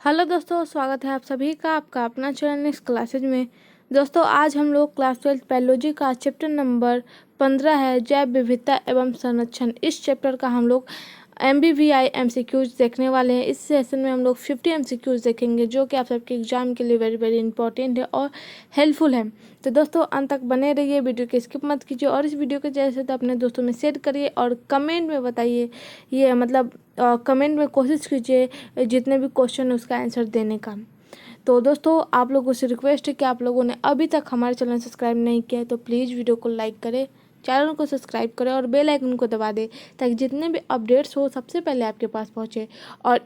Hello दोस्तों, स्वागत है आप सभी का आपका अपना चैनल नेक्स्ट क्लासेज में। दोस्तों आज हम लोग क्लास 12 बायोलॉजी का चैप्टर नंबर 15 है जैव विविधता एवं संरक्षण। इस चैप्टर का हम लोग MBVI MCQs देखने वाले हैं। इस सेशन में हम लोग 50 MCQs देखेंगे जो कि आप सबके एग्जाम के लिए वेरी वेरी इंपॉर्टेंट है और हेल्पफुल है। तो दोस्तों अंत तक बने रहिए, वीडियो को स्किप मत कीजिए और इस वीडियो को जैसे तो अपने दोस्तों में शेयर करिए और कमेंट में बताइए। ये कमेंट में कोशिश कीजिए जितने भी क्वेश्चन है उसका आंसर देने का। तो दोस्तों आप लोगों से रिक्वेस्ट है कि आप लोगों ने अभी तक हमारे चैनल सब्सक्राइब नहीं किया है तो प्लीज़ वीडियो को लाइक करें, चैनल को सब्सक्राइब करें और बेल आइकन को दबा दें ताकि जितने भी अपडेट्स हो सबसे पहले आपके पास पहुंचे। और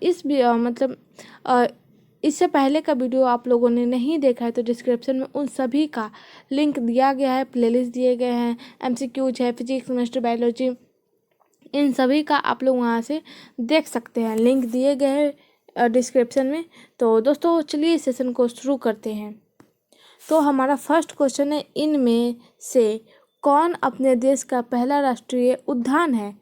इससे पहले का वीडियो आप लोगों ने नहीं देखा है तो डिस्क्रिप्शन में उन सभी का लिंक दिया गया है, प्लेलिस्ट दिए गए हैं, MCQs है, फिजिक्स, केमिस्ट्री, बायोलॉजी, इन सभी का आप लोग वहाँ से देख सकते हैं, लिंक दिए गए हैं डिस्क्रिप्शन में। तो दोस्तों चलिए इस सेशन को शुरू करते हैं। तो हमारा फर्स्ट क्वेश्चन है, इनमें से कौन अपने देश का पहला राष्ट्रीय उद्यान है।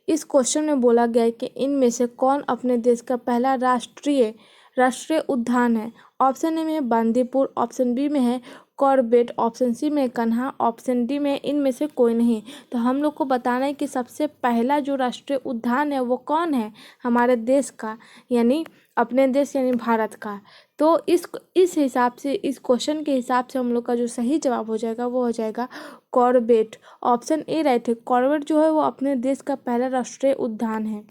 इस क्वेश्चन में बोला गया है कि इनमें से कौन अपने देश का पहला राष्ट्रीय उद्यान है। ऑप्शन ए में है बांदीपुर, ऑप्शन बी में है कॉर्बेट, ऑप्शन सी में कन्हा, ऑप्शन डी में इनमें से कोई नहीं। तो हम लोग को बताना है कि सबसे पहला जो राष्ट्रीय उद्यान है वो कौन है हमारे देश का, यानी अपने देश यानी भारत का। तो इस हिसाब से, इस क्वेश्चन के हिसाब से हम लोग का जो सही जवाब हो जाएगा वो हो जाएगा कॉर्बेट। ऑप्शन ए राइट है। कॉर्बेट जो है वो अपने देश का पहला राष्ट्रीय उद्यान है।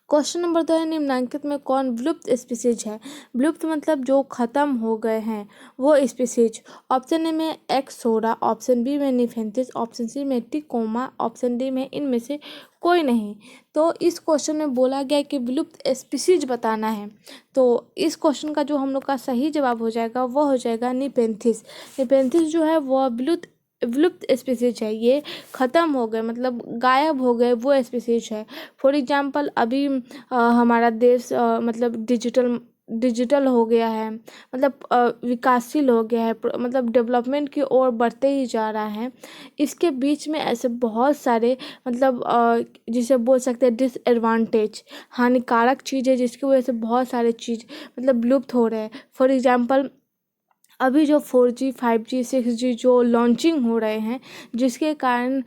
क्वेश्चन नंबर 2 है, निम्नलिखित में कौन विलुप्त स्पीसीज है। विलुप्त मतलब जो खत्म हो गए हैं वो स्पीसीज। ऑप्शन ए में एक्सोरा, ऑप्शन बी में निफेंथिस, ऑप्शन सी में टिकोमा, ऑप्शन डी में इनमें से कोई नहीं। तो इस क्वेश्चन में बोला गया है कि विलुप्त स्पीसीज बताना है। तो इस क्वेश्चन का जो हम लोग का सही जवाब हो जाएगा वो हो जाएगा निपेंथिस। निपेंथिस जो है वो विलुप्त स्पीसीज है, ये ख़त्म हो गए मतलब गायब हो गए वो स्पीसीज है। फॉर एग्जांपल अभी हमारा देश डिजिटल हो गया है, मतलब विकासशील हो गया है, मतलब डेवलपमेंट की ओर बढ़ते ही जा रहा है। इसके बीच में ऐसे बहुत सारे जिसे बोल सकते हैं डिसएडवांटेज, हानिकारक चीज़ है जिसकी वजह से बहुत सारे चीज़ मतलब विलुप्त हो रहे हैं। फॉर एग्जांपल अभी जो 4G 5G 6G जो लॉन्चिंग हो रहे हैं जिसके कारण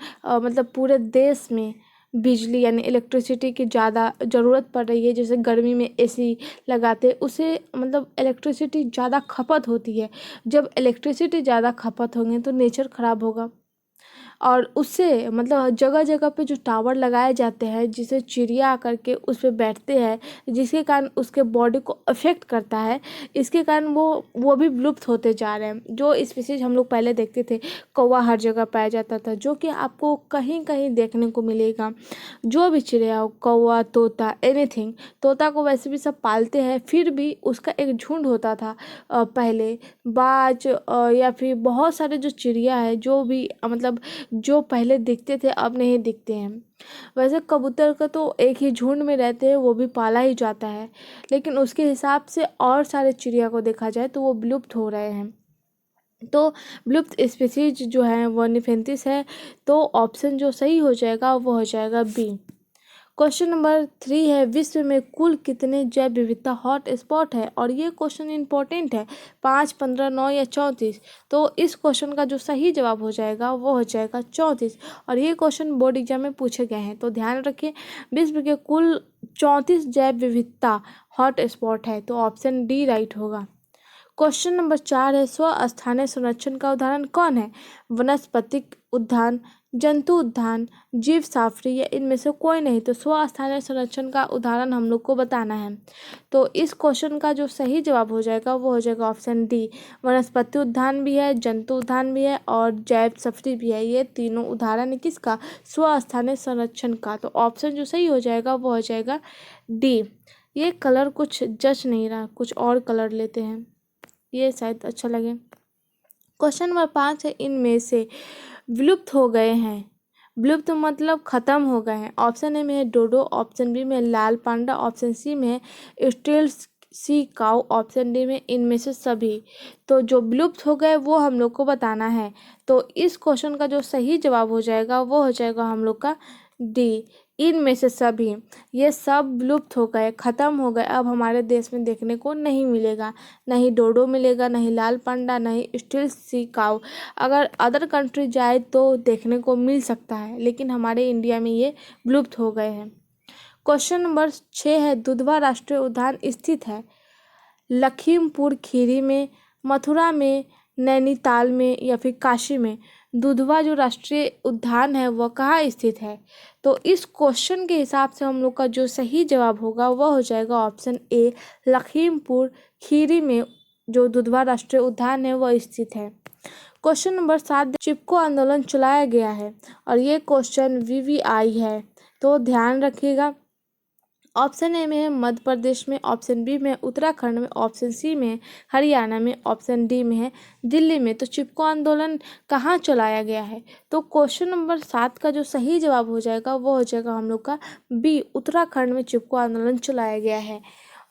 पूरे देश में बिजली यानी इलेक्ट्रिसिटी की ज़्यादा ज़रूरत पड़ रही है। जैसे गर्मी में AC लगाते उससे इलेक्ट्रिसिटी ज़्यादा खपत होती है। जब इलेक्ट्रिसिटी ज़्यादा खपत होंगे तो नेचर ख़राब होगा और उससे जगह जगह पे जो टावर लगाए जाते हैं जिसे चिड़िया आकर के उस पर बैठते हैं जिसके कारण उसके बॉडी को अफेक्ट करता है, इसके कारण वो भी विलुप्त होते जा रहे हैं। जो स्पीसीज हम लोग पहले देखते थे, कौवा हर जगह पाया जाता था जो कि आपको कहीं कहीं देखने को मिलेगा। जो भी चिड़िया हो, कौवा, तोता, एनीथिंग, तोता को वैसे भी सब पालते हैं फिर भी उसका एक झुंड होता था पहले। बाज या फिर बहुत सारे जो चिड़िया है जो पहले दिखते थे अब नहीं दिखते हैं। वैसे कबूतर का तो एक ही झुंड में रहते हैं, वो भी पाला ही जाता है, लेकिन उसके हिसाब से और सारे चिड़िया को देखा जाए तो वो विलुप्त हो रहे हैं। तो विलुप्त स्पीसीज जो है वो निफेंथिस है। तो ऑप्शन जो सही हो जाएगा वो हो जाएगा बी। क्वेश्चन नंबर 3 है, विश्व में कुल कितने जैव विविधता हॉट स्पॉट है। और ये क्वेश्चन इंपॉर्टेंट है, 5, 15, 9 या 34। तो इस क्वेश्चन का जो सही जवाब हो जाएगा वो हो जाएगा 34। और ये क्वेश्चन बोर्ड एग्जाम में पूछे गए हैं तो ध्यान रखिए, विश्व के कुल 34 जैव विविधता हॉट स्पॉट है। तो ऑप्शन डी राइट होगा। क्वेश्चन नंबर 4 है, स्वस्थानीय संरक्षण का उदाहरण कौन है। वनस्पतिक उद्यान, जंतु उद्यान, जीव साफरी या इनमें से कोई नहीं। तो स्वस्थानीय संरक्षण का उदाहरण हम लोग को बताना है। तो इस क्वेश्चन का जो सही जवाब हो जाएगा वो हो जाएगा ऑप्शन डी। वनस्पति उद्यान भी है, जंतु उद्यान भी है और जैव सफरी भी है। ये तीनों उदाहरण है किसका, स्वस्थानीय संरक्षण का। तो ऑप्शन जो सही हो जाएगा वो हो जाएगा डी। ये कलर कुछ जच नहीं रहा, कुछ और कलर लेते हैं, ये शायद अच्छा लगे। क्वेश्चन नंबर 5 है, इनमें से विलुप्त हो गए हैं। विलुप्त मतलब खत्म हो गए हैं। ऑप्शन ए में है डोडो, ऑप्शन बी में लाल पांडा, ऑप्शन सी में है स्टील सी काऊ, ऑप्शन डी में इनमें से सभी। तो जो विलुप्त हो गए वो हम लोग को बताना है। तो इस क्वेश्चन का जो सही जवाब हो जाएगा वो हो जाएगा हम लोग का डी, इनमें से सभी ये सब लुप्त हो गए, ख़त्म हो गए, अब हमारे देश में देखने को नहीं मिलेगा। नहीं डोडो मिलेगा, नहीं लाल पांडा, नहीं स्टील सी काऊ। अगर अदर कंट्री जाए तो देखने को मिल सकता है, लेकिन हमारे इंडिया में ये विलुप्त हो गए हैं। क्वेश्चन नंबर 6 है, दुधवा राष्ट्रीय उद्यान स्थित है लखीमपुर खीरी में, मथुरा में, नैनीताल में या फिर काशी में। दुधवा जो राष्ट्रीय उद्यान है वह कहाँ स्थित है? तो इस क्वेश्चन के हिसाब से हम लोग का जो सही जवाब होगा वह हो जाएगा ऑप्शन ए, लखीमपुर खीरी में जो दुधवा राष्ट्रीय उद्यान है वह स्थित है। क्वेश्चन नंबर 7, चिपको आंदोलन चलाया गया है और ये क्वेश्चन वीवीआई है, तो ध्यान रखिएगा। ऑप्शन ए में है मध्य प्रदेश में, ऑप्शन बी में उत्तराखंड में, ऑप्शन सी में हरियाणा में, ऑप्शन डी में है दिल्ली में। तो चिपको आंदोलन कहाँ चलाया गया है? तो क्वेश्चन नंबर 7 का जो सही जवाब हो जाएगा वो हो जाएगा हम लोग का बी, उत्तराखंड में चिपको आंदोलन चलाया गया है।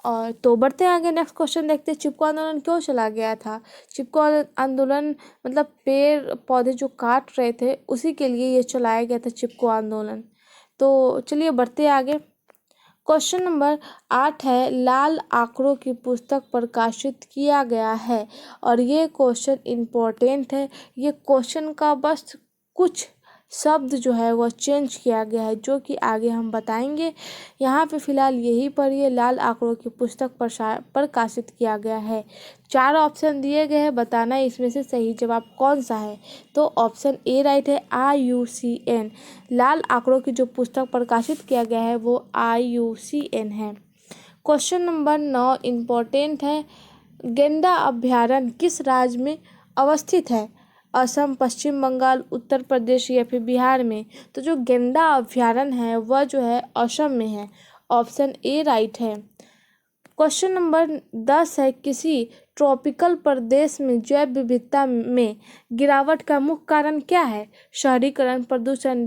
और तो बढ़ते हैं आगे, नेक्स्ट क्वेश्चन देखते हैं, चिपको आंदोलन क्यों चला गया था? चिपको आंदोलन मतलब पेड़ पौधे जो काट रहे थे उसी के लिए ये चलाया गया था चिपको आंदोलन। तो चलिए बढ़ते आगे। क्वेश्चन नंबर 8 है, लाल आंकड़ों की पुस्तक प्रकाशित किया गया है और ये क्वेश्चन इम्पोर्टेंट है। ये क्वेश्चन का बस कुछ शब्द जो है वह चेंज किया गया है जो कि आगे हम बताएंगे। यहाँ पे फिलहाल यही पढ़िए, लाल आंकड़ों की पुस्तक प्रकाशित किया गया है। 4 ऑप्शन दिए गए हैं, बताना है इसमें से सही जवाब कौन सा है। तो ऑप्शन ए राइट है, IUCN। लाल आंकड़ों की जो पुस्तक प्रकाशित किया गया है वो IUCN है। क्वेश्चन नंबर 9 इम्पोर्टेंट है, गेंडा अभ्यारण्य किस राज्य में अवस्थित है? असम, पश्चिम बंगाल, उत्तर प्रदेश या फिर बिहार में? तो जो गेंडा अभ्यारण्य है वह जो है असम में है, ऑप्शन ए राइट है। क्वेश्चन नंबर 10 है, किसी ट्रॉपिकल प्रदेश में जैव विविधता में गिरावट का मुख्य कारण क्या है? शहरीकरण, प्रदूषण,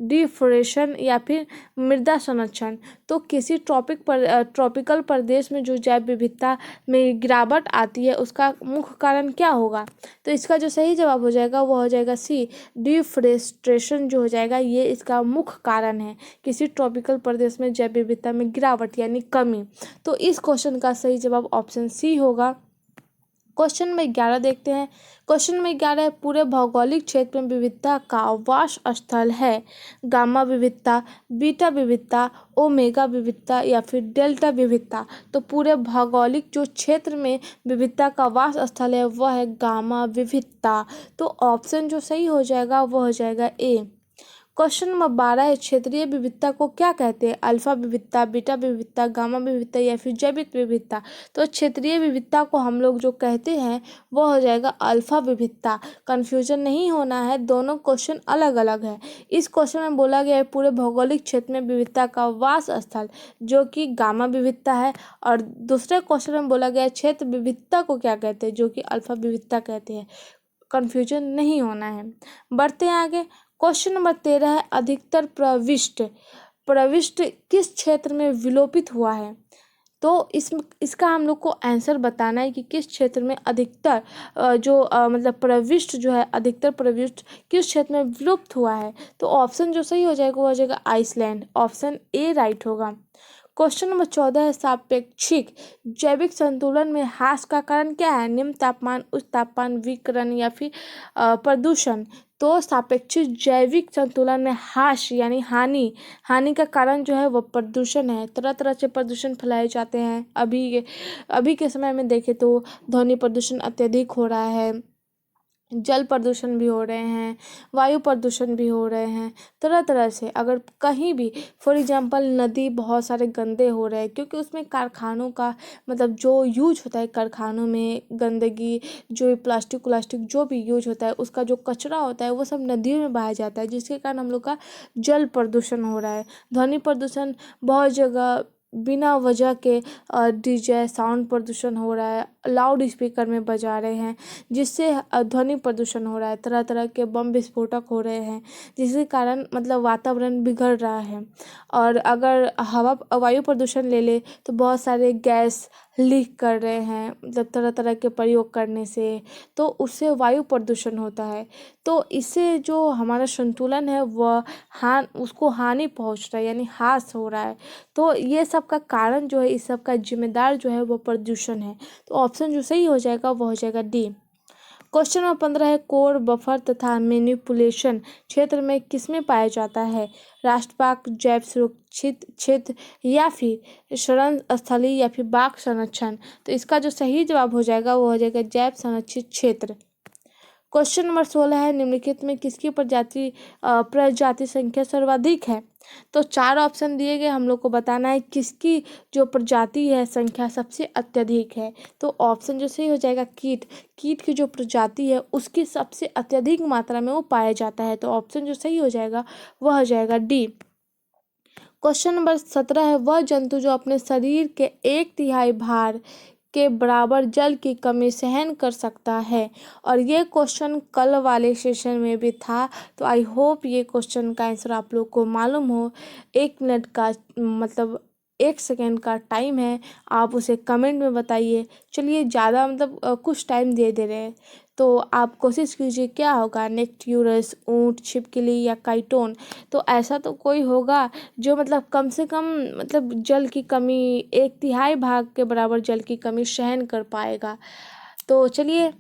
डिफोरेशन या फिर मृदा संरक्षण? तो किसी ट्रॉपिकल प्रदेश में जो जैव विविधता में गिरावट आती है उसका मुख्य कारण क्या होगा? तो इसका जो सही जवाब हो जाएगा वो हो जाएगा सी, डिफोरेस्टेशन जो हो जाएगा, ये इसका मुख्य कारण है। किसी ट्रॉपिकल प्रदेश में जैव विविधता में गिरावट यानी कमी। तो इस क्वेश्चन का सही जवाब ऑप्शन सी होगा। क्वेश्चन नंबर 11 देखते हैं। क्वेश्चन नंबर 11 है, पूरे भौगोलिक क्षेत्र में विविधता का आवास स्थल है गामा विविधता, बीटा विविधता, ओमेगा विविधता या फिर डेल्टा विविधता? तो पूरे भौगोलिक जो क्षेत्र में विविधता का आवास स्थल है वह है गामा विविधता। तो ऑप्शन जो सही हो जाएगा वो हो जाएगा ए। क्वेश्चन नंबर 12 है, क्षेत्रीय विविधता को क्या कहते हैं? अल्फा विविधता, बीटा विविधता, गामा विविधता या फिर जैविक विविधता? तो क्षेत्रीय विविधता को हम लोग जो कहते हैं वो हो जाएगा अल्फा विविधता। कंफ्यूजन नहीं होना है, दोनों क्वेश्चन अलग अलग है। इस क्वेश्चन में बोला गया है पूरे भौगोलिक क्षेत्र में विविधता का वास स्थल जो कि गामा विविधता है, और दूसरे क्वेश्चन में बोला गया है क्षेत्र विविधता को क्या कहते हैं, जो कि अल्फा विविधता कहते हैं। कंफ्यूजन नहीं होना है। बढ़ते हैं आगे। क्वेश्चन नंबर 13 है, अधिकतर प्रविष्ट किस क्षेत्र में विलोपित हुआ है? तो इसका हम लोग को आंसर बताना है कि किस क्षेत्र में अधिकतर मतलब प्रविष्ट जो है, अधिकतर प्रविष्ट किस क्षेत्र में विलुप्त हुआ है? तो ऑप्शन जो सही हो जाएगा वो हो जाएगा आइसलैंड, ऑप्शन ए राइट होगा। क्वेश्चन नंबर 14 है, सापेक्षिक जैविक संतुलन में ह्रास का कारण क्या है? निम्न तापमान, उच्च तापमान, विकिरण या फिर प्रदूषण? तो सापेक्षिक जैविक संतुलन में ह्रास यानी हानि का कारण जो है वो प्रदूषण है। तरह तरह से प्रदूषण फैलाए जाते हैं। अभी के समय में देखें तो ध्वनि प्रदूषण अत्यधिक हो रहा है, जल प्रदूषण भी हो रहे हैं, वायु प्रदूषण भी हो रहे हैं, तरह तरह से। अगर कहीं भी फॉर एग्जांपल नदी बहुत सारे गंदे हो रहे हैं क्योंकि उसमें कारखानों का मतलब जो यूज होता है, कारखानों में गंदगी, जो प्लास्टिक जो भी यूज होता है उसका जो कचरा होता है वो सब नदियों में बहाया जाता है, जिसके कारण हम लोग का जल प्रदूषण हो रहा है। ध्वनि प्रदूषण बहुत जगह बिना वजह के डीजे साउंड प्रदूषण हो रहा है, लाउड स्पीकर में बजा रहे हैं जिससे ध्वनि प्रदूषण हो रहा है। तरह तरह के बम विस्फोटक हो रहे हैं जिसके कारण मतलब वातावरण बिगड़ रहा है। और अगर वायु प्रदूषण ले ले तो बहुत सारे गैस, लीक कर रहे हैं, मतलब तरह तरह के प्रयोग करने से, तो उससे वायु प्रदूषण होता है। तो इससे जो हमारा संतुलन है वह उसको हानि पहुंच रहा है, यानी ह्रास हो रहा है। तो ये सब का कारण जो है, इस सब का जिम्मेदार जो है वो प्रदूषण है। तो ऑप्शन जो सही हो जाएगा वो हो जाएगा डी। क्वेश्चन नंबर 15 है, कोर बफर तथा मैनिपुलेशन क्षेत्र में किसमें पाया जाता है? राष्ट्रपाक, जैव सुरक्षित क्षेत्र, या फिर शरण स्थली, या फिर बाघ संरक्षण। तो इसका जो सही जवाब हो जाएगा वो हो जाएगा जैव संरक्षित क्षेत्र। क्वेश्चन नंबर 16 है, निम्नलिखित में किसकी प्रजाति संख्या सर्वाधिक है? तो 4 ऑप्शन दिए गए, हम लोग को बताना है किसकी जो प्रजाति है संख्या सबसे अत्यधिक है। तो ऑप्शन जो सही हो जाएगा कीट की जो प्रजाति है उसकी सबसे अत्यधिक मात्रा में वो पाया जाता है। तो ऑप्शन जो सही हो जाएगा वह हो जाएगा डी। क्वेश्चन नंबर 17 है, वह जंतु जो अपने शरीर के 1/3 भार के बराबर जल की कमी सहन कर सकता है। और ये क्वेश्चन कल वाले सेशन में भी था, तो आई होप ये क्वेश्चन का आंसर आप लोग को मालूम हो। 1 मिनट का मतलब 1 सेकेंड का टाइम है, आप उसे कमेंट में बताइए। चलिए ज़्यादा मतलब कुछ टाइम दे रहे हैं, तो आप कोशिश कीजिए क्या होगा, नेक्ट्यूरस, ऊँट, छिपकली या काइटोन। तो ऐसा तो कोई होगा जो मतलब कम से कम मतलब जल की कमी 1/3 भाग के बराबर जल की कमी सहन कर पाएगा। तो चलिए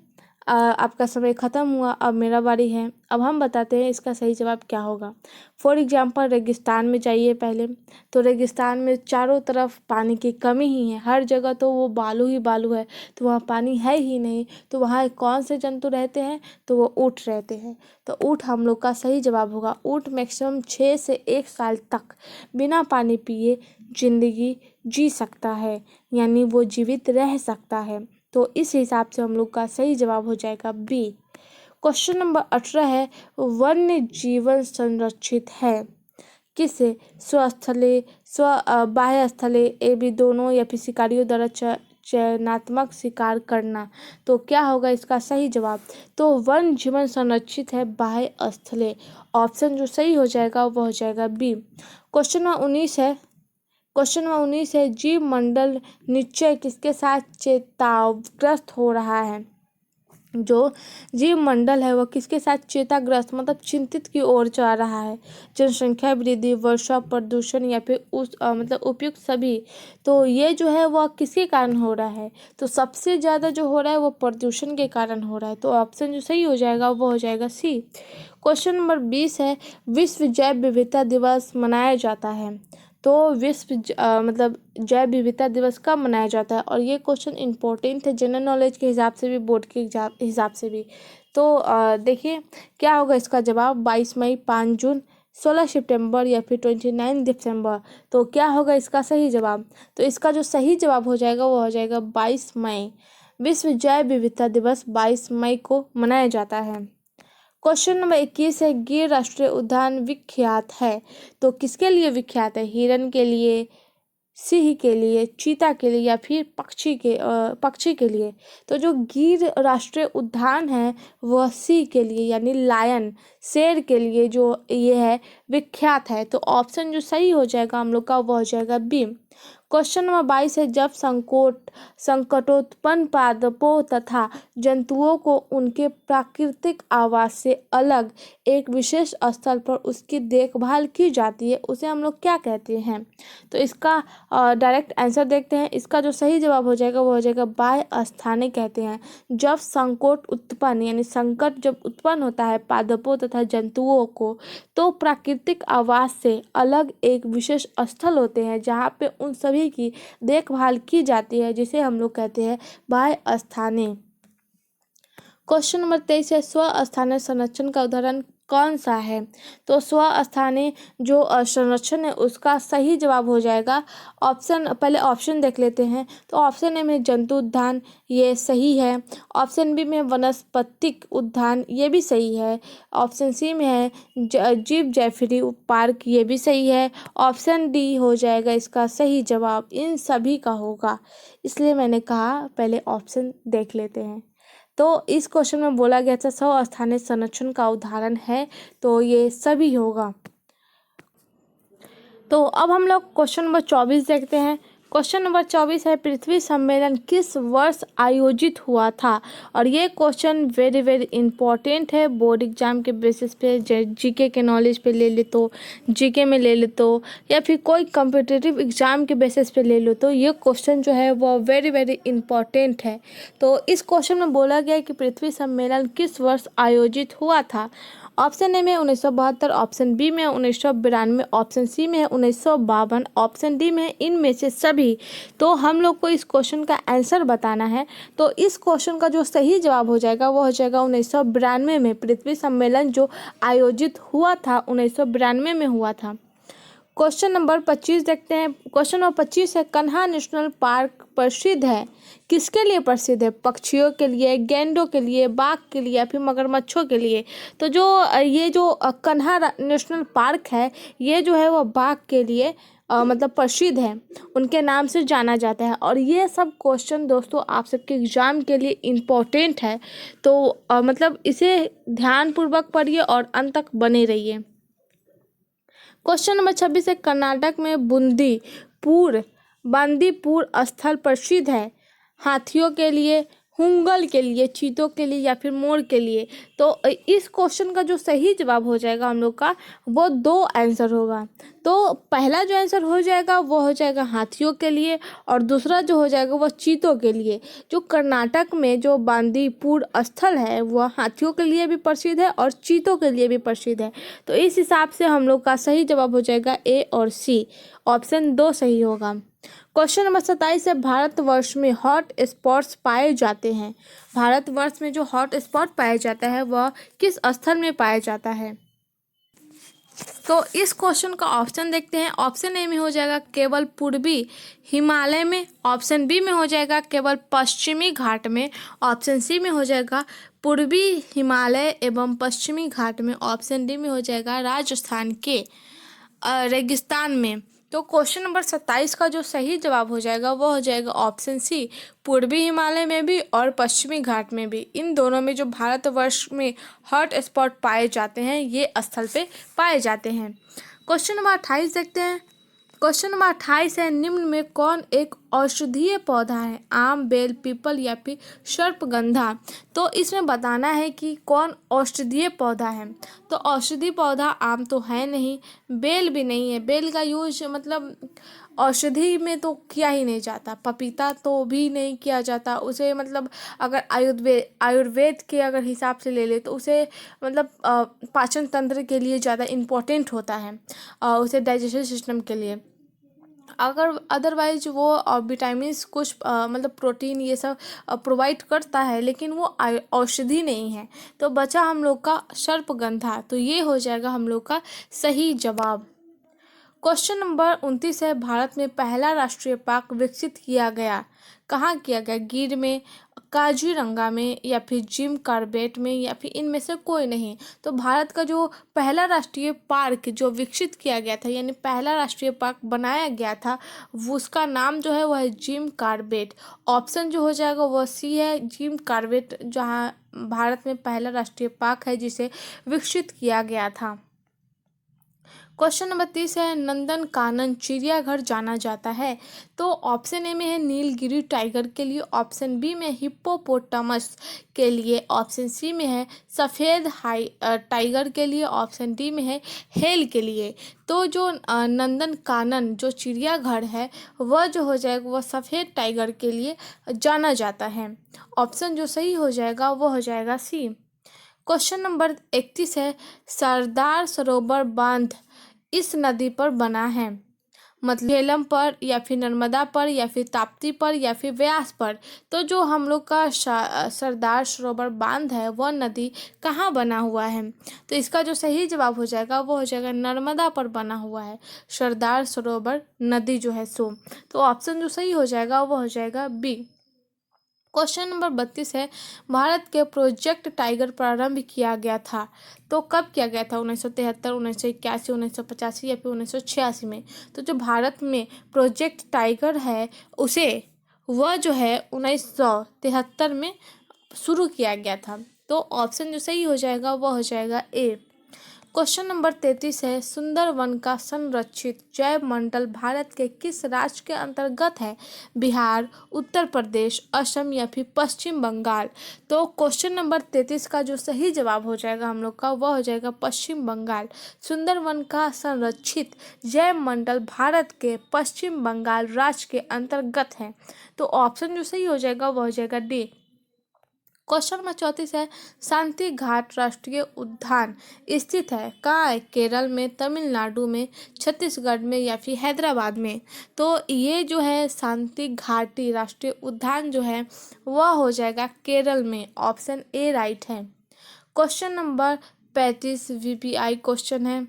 आपका समय ख़त्म हुआ, अब मेरा बारी है। अब हम बताते हैं इसका सही जवाब क्या होगा। फॉर एग्जांपल रेगिस्तान में जाइए पहले, तो रेगिस्तान में चारों तरफ पानी की कमी ही है, हर जगह तो वो बालू ही बालू है, तो वहाँ पानी है ही नहीं। तो वहाँ कौन से जंतु रहते हैं? तो वो ऊँट रहते हैं। तो ऊँट हम लोग का सही जवाब होगा। ऊँट मैक्सिमम 6 से 1 साल तक बिना पानी पिए जिंदगी जी सकता है, यानी वो जीवित रह सकता है। तो इस हिसाब से हम लोग का सही जवाब हो जाएगा बी। क्वेश्चन नंबर 18 है, वन्य जीवन संरक्षित है किसे? स्वस्थले, बाह्य स्थले, ए बी दोनों, या फिर शिकारियों द्वारा चयनात्मक शिकार करना। तो क्या होगा इसका सही जवाब? तो वन जीवन संरक्षित है बाह्य स्थले। ऑप्शन जो सही हो जाएगा वो हो जाएगा बी। क्वेश्चन नंबर 19 है, जीव मंडल निश्चय किसके साथ चेताग्रस्त हो रहा है? जो जीव मंडल है वह किसके साथ चेताग्रस्त मतलब चिंतित की ओर जा रहा है? जनसंख्या वृद्धि, वर्षा, प्रदूषण, या फिर मतलब उपयुक्त सभी। तो ये जो है वह किसके कारण हो रहा है? तो सबसे ज़्यादा जो हो रहा है वो प्रदूषण के कारण हो रहा है। तो ऑप्शन जो सही हो जाएगा वो हो जाएगा सी। क्वेश्चन नंबर 20 है, विश्व जैव विविधता दिवस मनाया जाता है। तो मतलब जैव विविधता दिवस कब मनाया जाता है? और ये क्वेश्चन इम्पोर्टेंट है जनरल नॉलेज के हिसाब से भी, बोर्ड के हिसाब से भी। तो देखिए क्या होगा इसका जवाब, 22 मई, 5 जून, 16 सितंबर, या फिर 29 दिसंबर। तो क्या होगा इसका सही जवाब? तो इसका जो सही जवाब हो जाएगा वो हो जाएगा 22 मई। विश्व जैव विविधता दिवस 22 मई को मनाया जाता है। क्वेश्चन नंबर 21 है, गिर राष्ट्रीय उद्यान विख्यात है। तो किसके लिए विख्यात है? हिरन के लिए, सिंह के लिए, चीता के लिए, या फिर पक्षी के लिए। तो जो गिर राष्ट्रीय उद्यान है वह सिंह के लिए, यानी लायन, शेर के लिए जो ये है विख्यात है। तो ऑप्शन जो सही हो जाएगा हम लोग का वो हो जाएगा बी। क्वेश्चन नंबर 22 है, जब संकटोत्पन्न पादपों तथा जंतुओं को उनके प्राकृतिक आवास से अलग एक विशेष स्थल पर उसकी देखभाल की जाती है, उसे हम लोग क्या कहते हैं? तो इसका डायरेक्ट आंसर देखते हैं। इसका जो सही जवाब हो जाएगा वो हो जाएगा बाह्य स्थाने कहते हैं। जब संकट उत्पन्न यानी संकट जब उत्पन्न होता है पादपों तथा जंतुओं को, तो प्राकृतिक आवास से अलग एक विशेष स्थल होते हैं जहाँ पे उन सभी की देखभाल की जाती है, जिसे हम लोग कहते हैं बाह्य स्थाने। क्वेश्चन नंबर 23 है, स्वस्थानीय संरक्षण का उदाहरण कौन सा है? तो स्वस्थानीय जो संरक्षण है उसका सही जवाब हो जाएगा पहले ऑप्शन देख लेते हैं। तो ऑप्शन ए में जंतु उद्यान, ये सही है। ऑप्शन बी में वनस्पतिक उद्यान, ये भी सही है। ऑप्शन सी में है जीव जैफरी पार्क, ये भी सही है। ऑप्शन डी हो जाएगा इसका सही जवाब, इन सभी का होगा। इसलिए मैंने कहा पहले ऑप्शन देख लेते हैं। तो इस क्वेश्चन में बोला गया था स्वस्थानीय संरक्षण का उदाहरण है, तो ये सभी होगा। तो अब हम लोग क्वेश्चन नंबर 24 देखते हैं। क्वेश्चन नंबर 24 है, पृथ्वी सम्मेलन किस वर्ष आयोजित हुआ था? और ये क्वेश्चन वेरी वेरी इंपॉर्टेंट है, बोर्ड एग्जाम के बेसिस पे, जीके के नॉलेज पे ले ले तो, जीके में ले ले तो, या फिर कोई कम्पिटिटिव एग्जाम के बेसिस पे ले लो तो ये क्वेश्चन जो है वो वेरी वेरी इंपॉर्टेंट है। तो इस क्वेश्चन में बोला गया है कि पृथ्वी सम्मेलन किस वर्ष आयोजित हुआ था? ऑप्शन ए में 1972, ऑप्शन बी में 1992, ऑप्शन सी में 1952, ऑप्शन डी में इनमें से सभी। तो हम लोग को इस क्वेश्चन का आंसर बताना है। तो इस क्वेश्चन का जो सही जवाब हो जाएगा वो हो जाएगा 1992 में। पृथ्वी सम्मेलन जो आयोजित हुआ था 1992 में हुआ था। क्वेश्चन नंबर 25 देखते हैं। क्वेश्चन नंबर 25 है, कन्हा नेशनल पार्क प्रसिद्ध है, किसके लिए प्रसिद्ध है? पक्षियों के लिए, गैंडों के लिए, बाघ के लिए या फिर मगरमच्छों के लिए? तो ये जो कन्हा नेशनल पार्क है ये जो है वो बाघ के लिए मतलब प्रसिद्ध है, उनके नाम से जाना जाता है। और ये सब क्वेश्चन दोस्तों आप सबके एग्जाम के लिए इम्पोर्टेंट है, तो मतलब इसे ध्यानपूर्वक पढ़िए और अंत तक बने रहिए। क्वेश्चन नंबर 26 है, कर्नाटक में बांदीपुर स्थल प्रसिद्ध है, हाथियों के लिए, हुंगल के लिए, चीतों के लिए या फिर मोर के लिए? तो इस क्वेश्चन का जो सही जवाब हो जाएगा हम लोग का वो दो आंसर होगा। तो पहला जो आंसर हो जाएगा वो हो जाएगा हाथियों के लिए, और दूसरा जो हो जाएगा वो चीतों के लिए। जो कर्नाटक में जो बांदीपुर स्थल है वह हाथियों के लिए भी प्रसिद्ध है और चीतों के लिए भी प्रसिद्ध है। तो इस हिसाब से हम लोग का सही जवाब हो जाएगा ए और सी, ऑप्शन 2 सही होगा। क्वेश्चन नंबर 27 है, भारतवर्ष में हॉट स्पॉट्स पाए जाते हैं। भारतवर्ष में जो हॉट स्पॉट पाया जाता है वह किस स्थल में पाया जाता है? तो इस क्वेश्चन का ऑप्शन देखते हैं। ऑप्शन ए में हो जाएगा केवल पूर्वी हिमालय में, ऑप्शन बी में हो जाएगा केवल पश्चिमी घाट में, ऑप्शन सी में हो जाएगा पूर्वी हिमालय एवं पश्चिमी घाट में, ऑप्शन डी में हो जाएगा राजस्थान के रेगिस्तान में। तो क्वेश्चन नंबर 27 का जो सही जवाब हो जाएगा वो हो जाएगा ऑप्शन सी, पूर्वी हिमालय में भी और पश्चिमी घाट में भी। इन दोनों में जो भारतवर्ष में हॉट स्पॉट पाए जाते हैं ये स्थल पे पाए जाते हैं। क्वेश्चन नंबर 28 देखते हैं। क्वेश्चन नंबर 28 है, निम्न में कौन एक औषधीय पौधा है? आम, बेल, पीपल या फिर सर्पगंधा? तो इसमें बताना है कि कौन औषधीय पौधा है। तो औषधीय पौधा आम तो है नहीं, बेल भी नहीं है, बेल का यूज मतलब औषधि में तो किया ही नहीं जाता, पपीता तो भी नहीं किया जाता उसे, मतलब अगर आयुर्वेद के अगर हिसाब से ले ले तो उसे मतलब पाचन तंत्र के लिए ज़्यादा इम्पोर्टेंट होता है, उसे डाइजेशन सिस्टम के लिए। अगर अदरवाइज वो विटामिन्स कुछ मतलब प्रोटीन ये सब प्रोवाइड करता है, लेकिन वो औषधि नहीं है। तो बचा हम लोग का सर्पगंधा, तो ये हो जाएगा हम लोग का सही जवाब। क्वेश्चन नंबर 29 है, भारत में पहला राष्ट्रीय पार्क विकसित किया गया, कहाँ किया गया? गिर में, काजीरंगा में या फिर जिम कॉर्बेट में या फिर इनमें से कोई नहीं? तो भारत का जो पहला राष्ट्रीय पार्क जो विकसित किया गया था, यानी पहला राष्ट्रीय पार्क बनाया गया था, वो उसका नाम जो है वह है जिम कॉर्बेट। ऑप्शन जो हो जाएगा वह सी है, जिम कॉर्बेट, जहाँ भारत में पहला राष्ट्रीय पार्क है जिसे विकसित किया गया था। क्वेश्चन नंबर 30 है, नंदन कानन चिड़ियाघर जाना जाता है। तो ऑप्शन ए में है नीलगिरी टाइगर के लिए, ऑप्शन बी में हिप्पोपोटामस के लिए, ऑप्शन सी में है सफ़ेद टाइगर के लिए, ऑप्शन डी में है हेल के लिए। तो जो नंदन कानन जो चिड़ियाघर है वह जो हो जाएगा वह सफ़ेद टाइगर के लिए जाना जाता है। ऑप्शन जो सही हो जाएगा वो हो जाएगा सी। क्वेश्चन नंबर 31 है, सरदार सरोवर बांध इस नदी पर बना है, मतलब झेलम पर या फिर नर्मदा पर या फिर ताप्ती पर या फिर व्यास पर? तो जो हम लोग का सरदार सरोवर बांध है वह नदी कहाँ बना हुआ है? तो इसका जो सही जवाब हो जाएगा वो हो जाएगा नर्मदा पर बना हुआ है सरदार सरोवर नदी जो है सो। तो ऑप्शन जो सही हो जाएगा वो हो जाएगा बी। क्वेश्चन नंबर 32 है, भारत के प्रोजेक्ट टाइगर प्रारंभ किया गया था, तो कब किया गया था? 1973, 1981, 1985 या फिर 1986 में? तो जो भारत में प्रोजेक्ट टाइगर है उसे वह जो है 1973 में शुरू किया गया था। तो ऑप्शन जो सही हो जाएगा वह हो जाएगा ए। क्वेश्चन नंबर 33 है, सुंदरवन का संरक्षित जैव मंडल भारत के किस राज्य के अंतर्गत है? बिहार, उत्तर प्रदेश, असम या फिर पश्चिम बंगाल? तो क्वेश्चन नंबर 33 का जो सही जवाब हो जाएगा हम लोग का, वह हो जाएगा पश्चिम बंगाल। सुंदरवन का संरक्षित जैव मंडल भारत के पश्चिम बंगाल राज्य के अंतर्गत है। तो ऑप्शन जो सही हो जाएगा वह हो जाएगा डी। क्वेश्चन नंबर 34 है, शांति घाट राष्ट्रीय उद्यान स्थित है कहाँ है? केरल में, तमिलनाडु में, छत्तीसगढ़ में या फिर हैदराबाद में? तो ये जो है शांति घाटी राष्ट्रीय उद्यान जो है वह हो जाएगा केरल में। ऑप्शन ए राइट है। क्वेश्चन नंबर 35 वीपीआई क्वेश्चन है,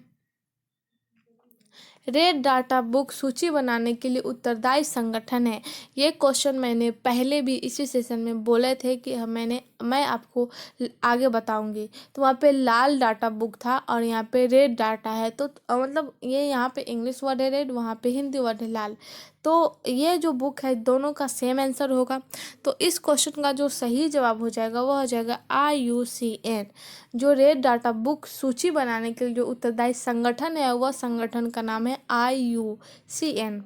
रेड डाटा बुक सूची बनाने के लिए उत्तरदायी संगठन है। ये क्वेश्चन मैंने पहले भी इसी सेशन में बोले थे कि मैं आपको आगे बताऊंगी। तो वहाँ पे लाल डाटा बुक था और यहाँ पे रेड डाटा है। तो मतलब ये यहाँ पे इंग्लिश वर्ड है रेड, वहाँ पे हिंदी वर्ड है लाल। तो ये जो बुक है दोनों का सेम आंसर होगा। तो इस क्वेश्चन का जो सही जवाब हो जाएगा वह हो जाएगा IUCN। जो रेड डाटा बुक सूची बनाने के लिए जो उत्तरदायी संगठन है वह संगठन का नाम है IUCN।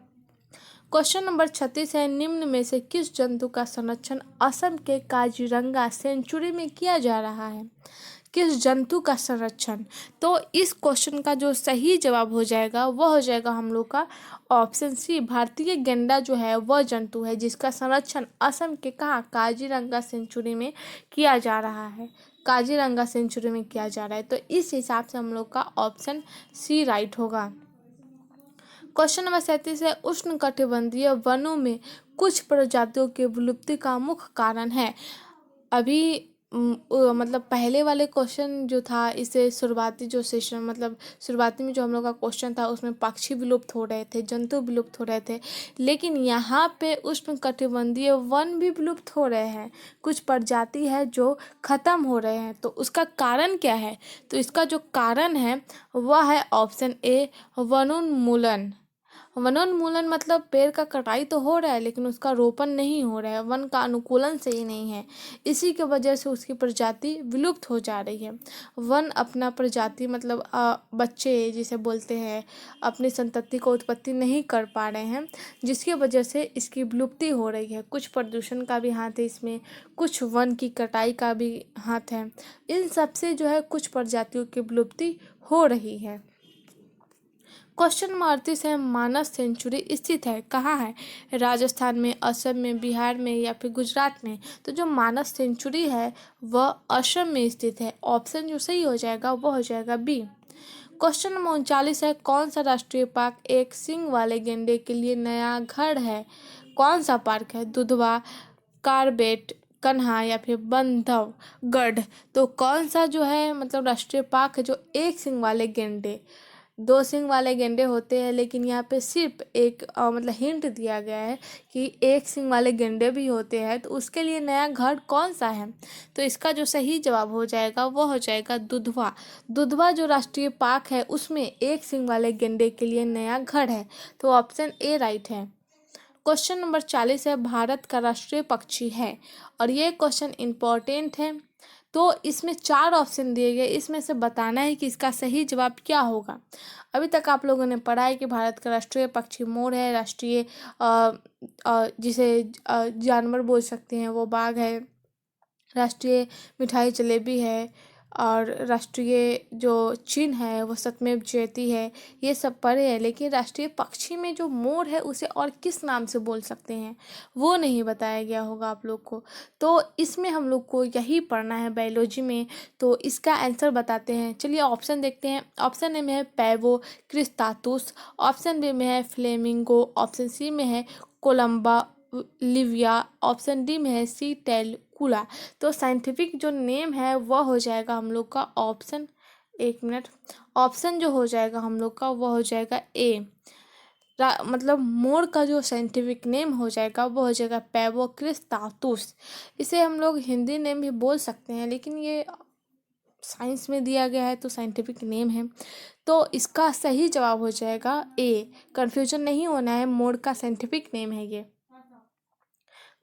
क्वेश्चन नंबर 36 है, निम्न में से किस जंतु का संरक्षण असम के काजीरंगा सेंचुरी में किया जा रहा है? किस जंतु का संरक्षण? तो इस क्वेश्चन का जो सही जवाब हो जाएगा वह हो जाएगा हम लोग का ऑप्शन सी, भारतीय गैंडा जो है वह जंतु है जिसका संरक्षण असम के कहाँ काजीरंगा सेंचुरी में किया जा रहा है। काजीरंगा सेंचुरी में किया जा रहा है। तो इस हिसाब से हम लोग का ऑप्शन सी राइट होगा। क्वेश्चन नंबर 37 है, उष्णकटिबंधीय वनों में कुछ प्रजातियों के विलुप्ति का मुख्य कारण है। अभी मतलब पहले वाले क्वेश्चन जो था, इसे शुरुआती जो सेशन मतलब शुरुआती में जो हम लोग का क्वेश्चन था उसमें पक्षी विलुप्त हो रहे थे, जंतु विलुप्त हो रहे थे, लेकिन यहाँ पे उष्णकटिबंधीय वन भी विलुप्त हो रहे हैं। कुछ प्रजाति है जो खत्म हो रहे हैं। तो उसका कारण क्या है? तो इसका जो कारण है वह है ऑप्शन ए, वनोन्मूलन। वनोन्मूलन मतलब पेड़ का कटाई तो हो रहा है लेकिन उसका रोपण नहीं हो रहा है, वन का अनुकूलन सही नहीं है, इसी के वजह से उसकी प्रजाति विलुप्त हो जा रही है। वन अपना प्रजाति मतलब बच्चे जिसे बोलते हैं अपनी संतति को उत्पत्ति नहीं कर पा रहे हैं, जिसकी वजह से इसकी विलुप्ति हो रही है। कुछ प्रदूषण का भी हाथ है इसमें, कुछ वन की कटाई का भी हाथ है। इन सब से जो है कुछ प्रजातियों की विलुप्ति हो रही है। क्वेश्चन नंबर 38 है, मानस सेंचुरी स्थित है कहाँ है? राजस्थान में, असम में, बिहार में या फिर गुजरात में? तो जो मानस सेंचुरी है वह असम में स्थित है। ऑप्शन जो सही हो जाएगा वह हो जाएगा बी। क्वेश्चन नंबर 39 है, कौन सा राष्ट्रीय पार्क एक सींग वाले गेंडे के लिए नया घर है? कौन सा पार्क है? दुधवा, कार्बेट, कन्हा या फिर बंधवगढ़? तो कौन सा जो है मतलब राष्ट्रीय पार्क है जो एक सींग वाले गेंडे, दो सींग वाले गेंडे होते हैं लेकिन यहाँ पे सिर्फ एक मतलब हिंट दिया गया है कि एक सींग वाले गेंडे भी होते हैं, तो उसके लिए नया घर कौन सा है? तो इसका जो सही जवाब हो जाएगा वो हो जाएगा दुधवा। दुधवा जो राष्ट्रीय पार्क है उसमें एक सींग वाले गेंडे के लिए नया घर है। तो ऑप्शन ए राइट है। क्वेश्चन नंबर 40 है, भारत का राष्ट्रीय पक्षी है और ये क्वेश्चन इम्पोर्टेंट है। तो इसमें 4 ऑप्शन दिए गए, इसमें से बताना है कि इसका सही जवाब क्या होगा। अभी तक आप लोगों ने पढ़ा है कि भारत का राष्ट्रीय पक्षी मोर है, राष्ट्रीय जिसे जानवर बोल सकते हैं वो बाघ है, राष्ट्रीय मिठाई जलेबी है और राष्ट्रीय जो चिन्ह है वो सत्यमेव जयते है। ये सब पढ़े हैं, लेकिन राष्ट्रीय पक्षी में जो मोर है उसे और किस नाम से बोल सकते हैं वो नहीं बताया गया होगा आप लोग को। तो इसमें हम लोग को यही पढ़ना है बायोलॉजी में। तो इसका आंसर बताते हैं। चलिए ऑप्शन देखते हैं। ऑप्शन ए में है पैवो क्रिस्टातुस, ऑप्शन बी में है फ्लेमिंगो, ऑप्शन सी में है कोलंबा लिविया, ऑप्शन डी में है सी टेल कूला। तो साइंटिफिक जो नेम है वह हो जाएगा हम लोग का ऑप्शन, एक मिनट, ऑप्शन जो हो जाएगा हम लोग का वह हो जाएगा ए। मतलब मोर का जो साइंटिफिक नेम हो जाएगा वो हो जाएगा पैवो क्रिस्टातुस। इसे हम लोग हिंदी नेम भी बोल सकते हैं लेकिन ये साइंस में दिया गया है तो साइंटिफिक नेम है। तो इसका सही जवाब हो जाएगा ए। कंफ्यूजन नहीं होना है, मोर का साइंटिफिक नेम है ये।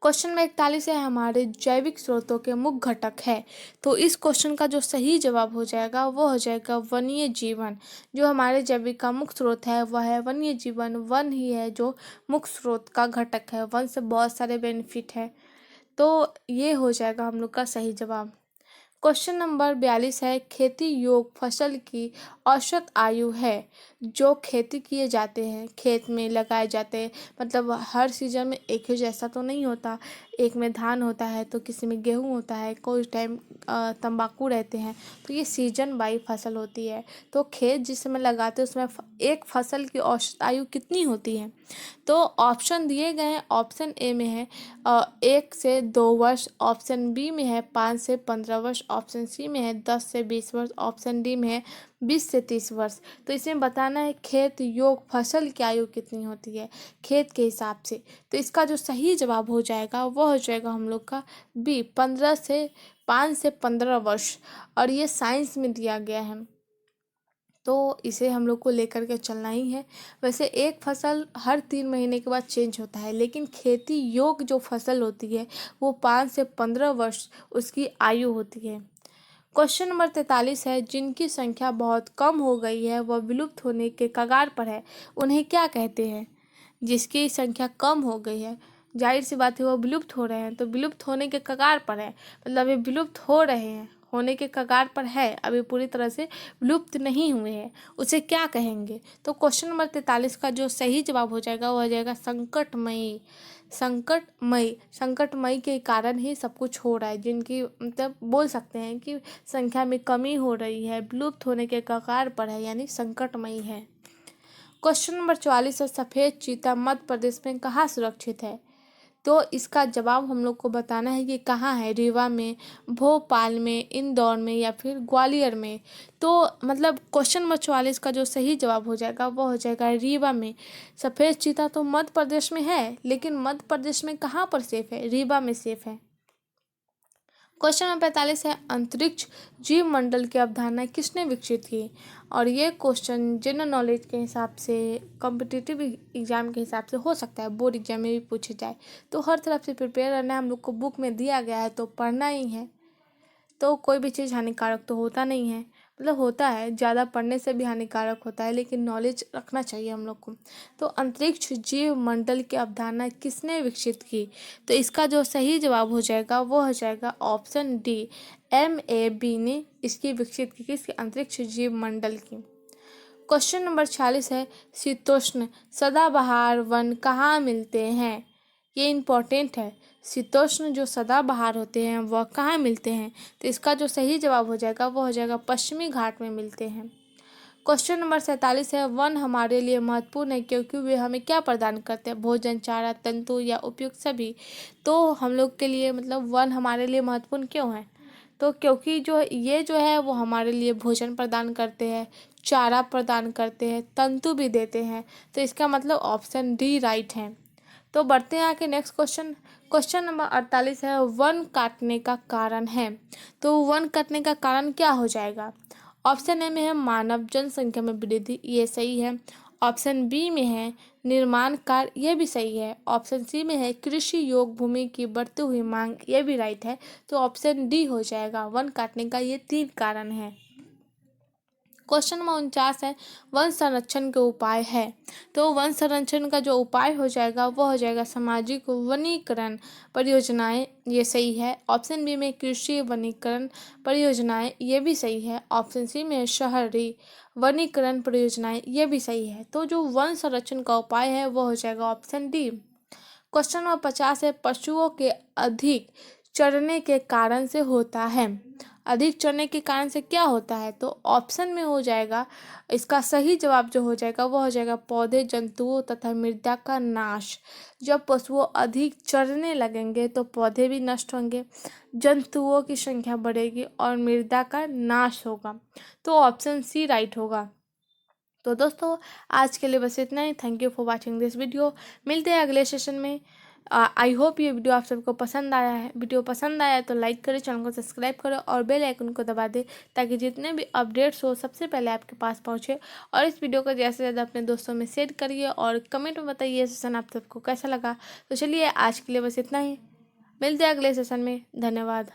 क्वेश्चन नंबर 41 है, हमारे जैविक स्रोतों के मुख्य घटक है। तो इस क्वेश्चन का जो सही जवाब हो जाएगा वो हो जाएगा वन्य जीवन। जो हमारे जैविक का मुख्य स्रोत है वह है वन्य जीवन। वन ही है जो मुख्य स्रोत का घटक है। वन से बहुत सारे बेनिफिट है। तो ये हो जाएगा हम लोग का सही जवाब। क्वेश्चन नंबर 42 है, खेती योग्य फसल की औसत आयु है। जो खेती किए जाते हैं, खेत में लगाए जाते हैं, मतलब हर सीजन में एक ही जैसा तो नहीं होता। एक में धान होता है तो किसी में गेहूं होता है, कोई टाइम तंबाकू रहते हैं। तो ये सीजन बाई फसल होती है। तो खेत जिस समय लगाते हैं उसमें एक फसल की औसत आयु कितनी होती है? तो ऑप्शन दिए गए हैं। ऑप्शन ए में है 1 से 2 वर्ष, ऑप्शन बी में है 5 से 15 वर्ष, ऑप्शन सी में है 10 से 20 वर्ष, ऑप्शन डी में है 20 से 30 वर्ष। तो इसमें बताना है खेत योग्य फसल की आयु कितनी होती है खेत के हिसाब से। तो इसका जो सही जवाब हो जाएगा वो हो जाएगा हम लोग का बी, 5 से 15 वर्ष। और ये साइंस में दिया गया है, तो इसे हम लोग को लेकर के चलना ही है। वैसे एक फसल हर 3 महीने के बाद चेंज होता है, लेकिन खेती योग्य जो फसल होती है वो 5 से 15 वर्ष उसकी आयु होती है। क्वेश्चन नंबर 43 है, जिनकी संख्या बहुत कम हो गई है वह विलुप्त होने के कगार पर है, उन्हें क्या कहते हैं? जिसकी संख्या कम हो गई है, जाहिर सी बात है वो विलुप्त हो रहे हैं, तो विलुप्त होने के कगार पर है, मतलब ये विलुप्त हो रहे हैं, होने के कगार पर है, अभी पूरी तरह से विलुप्त नहीं हुए हैं, उसे क्या कहेंगे? तो क्वेश्चन नंबर 43 का जो सही जवाब हो जाएगा वो हो जाएगा संकटमयी। संकटमयी, संकटमयी के कारण ही सब कुछ हो रहा है, जिनकी मतलब बोल सकते हैं कि संख्या में कमी हो रही है, विलुप्त होने के कगार पर है, यानी संकटमयी है। क्वेश्चन नंबर 44 है, सफ़ेद चीता मध्य प्रदेश में कहाँ सुरक्षित है? तो इसका जवाब हम लोग को बताना है कि कहाँ है, रीवा में, भोपाल में, इंदौर में या फिर ग्वालियर में। तो मतलब क्वेश्चन नंबर 44 का जो सही जवाब हो जाएगा वो हो जाएगा रीवा में। सफ़ेद चीता तो मध्य प्रदेश में है, लेकिन मध्य प्रदेश में कहाँ पर सेफ है? रीवा में सेफ है। क्वेश्चन नंबर 45 है, अंतरिक्ष जीव मंडल की अवधारणा किसने विकसित की? और ये क्वेश्चन जनरल नॉलेज के हिसाब से, कॉम्पिटिटिव एग्जाम के हिसाब से हो सकता है बोर्ड एग्जाम में भी पूछे जाए। तो हर तरफ से प्रिपेयर रहना है, हम लोग को बुक में दिया गया है तो पढ़ना ही है। तो कोई भी चीज़ हानिकारक तो होता नहीं है, मतलब होता है, ज़्यादा पढ़ने से भी हानिकारक होता है, लेकिन नॉलेज रखना चाहिए हम लोग को। तो अंतरिक्ष जीव मंडल की अवधारणा किसने विकसित की? तो इसका जो सही जवाब हो जाएगा वो हो जाएगा ऑप्शन डी, MAB ने इसकी विकसित की, किसकी? अंतरिक्ष जीव मंडल की। क्वेश्चन नंबर 46 है, शीतोष्ण सदाबहार वन कहाँ मिलते हैं? ये इम्पोर्टेंट है। शीतोष्ण जो सदाबहार होते हैं वह कहाँ मिलते हैं? तो इसका जो सही जवाब हो जाएगा वो हो जाएगा पश्चिमी घाट में मिलते हैं। क्वेश्चन नंबर 47 है, वन हमारे लिए महत्वपूर्ण है क्योंकि वे हमें क्या प्रदान करते हैं? भोजन, चारा, तंतु या उपयुक्त सभी। तो हम लोग के लिए मतलब वन हमारे लिए महत्वपूर्ण क्यों है? तो क्योंकि जो है वो हमारे लिए भोजन प्रदान करते हैं, चारा प्रदान करते हैं, तंतु भी देते हैं। तो इसका मतलब ऑप्शन डी राइट है। तो बढ़ते हैं आगे नेक्स्ट क्वेश्चन। क्वेश्चन नंबर 48 है, वन काटने का कारण है। तो वन काटने का कारण क्या हो जाएगा? ऑप्शन ए में है मानव जनसंख्या में वृद्धि, ये सही है। ऑप्शन बी में है निर्माण कार्य, ये भी सही है। ऑप्शन सी में है कृषि योग्य भूमि की बढ़ती हुई मांग, ये भी राइट है। तो ऑप्शन डी हो जाएगा, वन काटने का ये 3 कारण है। क्वेश्चन नंबर 49 है, वन संरक्षण के उपाय है। तो वन संरक्षण का जो उपाय हो जाएगा वो हो जाएगा सामाजिक वनीकरण परियोजनाएं, ये सही है। ऑप्शन बी में कृषि वनीकरण परियोजनाएं, ये भी सही है। ऑप्शन सी में शहरी वनीकरण परियोजनाएं, ये भी सही है। तो जो वन संरक्षण का उपाय है वो हो जाएगा ऑप्शन डी। क्वेश्चन नंबर 50 है, पशुओं के अधिक चरने के कारण से होता है। अधिक चरने के कारण से क्या होता है? तो ऑप्शन में हो जाएगा, इसका सही जवाब जो हो जाएगा वो हो जाएगा पौधे, जंतुओं तथा मृदा का नाश। जब पशुओं अधिक चरने लगेंगे तो पौधे भी नष्ट होंगे, जंतुओं की संख्या बढ़ेगी और मृदा का नाश होगा। तो ऑप्शन सी राइट होगा। तो दोस्तों आज के लिए बस इतना ही। Thank you for watching this video. मिलते हैं अगले सेशन में। आई होप ये वीडियो आप सबको पसंद आया है। वीडियो पसंद आया तो लाइक करें, चैनल को सब्सक्राइब करें और बेल आइकन को दबा दें ताकि जितने भी अपडेट्स हो सबसे पहले आपके पास पहुंचे। और इस वीडियो को ज़्यादा से ज़्यादा अपने दोस्तों में शेयर करिए और कमेंट में बताइए ये सेशन आप सबको कैसा लगा। तो चलिए आज के लिए बस इतना ही। मिलते हैं अगले सेशन में। धन्यवाद।